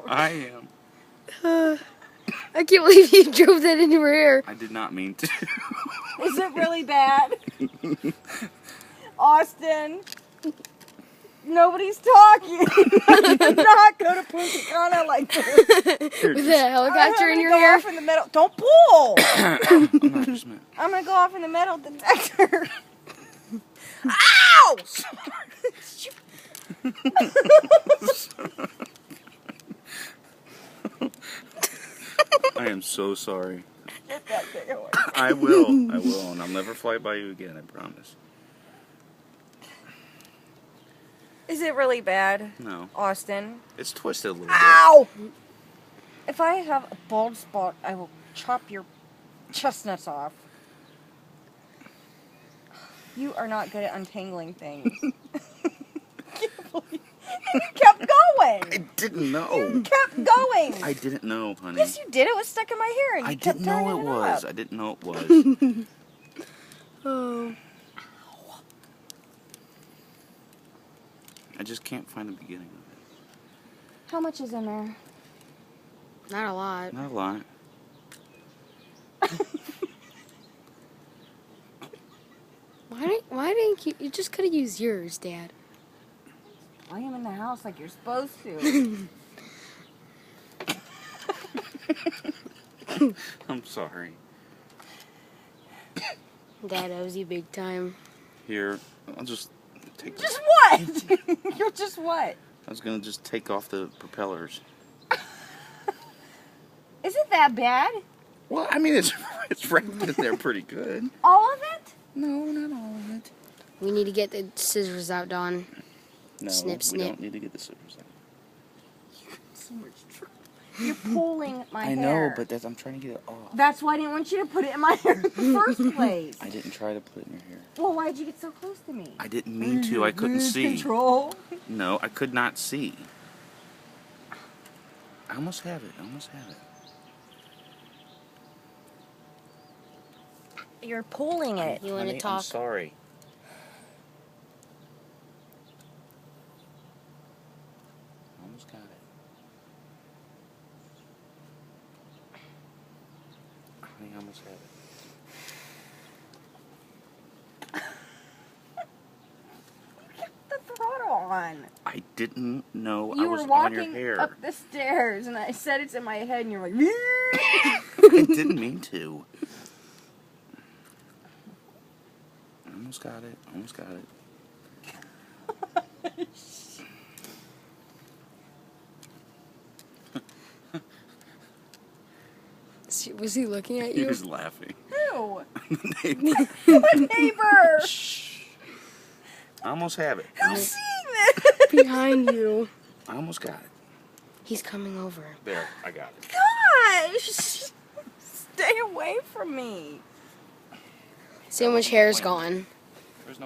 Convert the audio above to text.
I am. I can't believe you drove that into her hair. I did not mean to. Is it really bad? Austin, nobody's talking. Do not go to Punta Cana like this. With a helicopter in your hair? I'm gonna go off in the metal. Don't pull. I'm not just meant. I'm gonna go off in the metal detector. Ow! I am so sorry. Get that thing away. I will, and I'll never fly by you again, I promise. Is it really bad, No. Austin? It's twisted a little Ow! If I have a bald spot, I will chop your chestnuts off. You are not good at untangling things. You kept going. bit. I didn't know. You kept going. I didn't know, honey. Yes, you did. It was stuck in my hair, and you I kept didn't know turning it was. up. I didn't know it was. Oh. I just can't find the beginning of it. How much is in there? Not a lot. Not a lot. Why didn't you just could have used yours, Dad? I am in the house like you're supposed to. I'm sorry. Dad owes you big time. Here, I'll just take this. Just what? You're just what? I was gonna just take off the propellers. Is it that bad? Well, I mean, it's wrapped in there pretty good. All of it? No, not all of it. We need to get the scissors out, Dawn. No, Snip, we snip. don't need to get the scissors out. So much trouble. You're pulling my I hair. know, but I'm trying to get it off. That's why I didn't want you to put it in my hair in the first place. I didn't try to put it in your hair. Well, why'd you get so close to me? I didn't mean to. I couldn't Lose see. Control. No, I could not see. I almost have it. You're pulling it. You want to Honey, talk? I'm sorry. Almost got it. Honey, I almost have it. The throttle on. I didn't know I You was were on your walking hair. up the stairs, and I said it's in my head, and you're like, I didn't mean to. Almost got it. Almost got it. Was he looking at He you? was laughing. Who? Neighbor. What neighbor? Shh. I almost have it. Who's seeing this? Behind you. I almost got it. He's coming over. There, I got it. Gosh! Stay away from me. See how much hair's gone.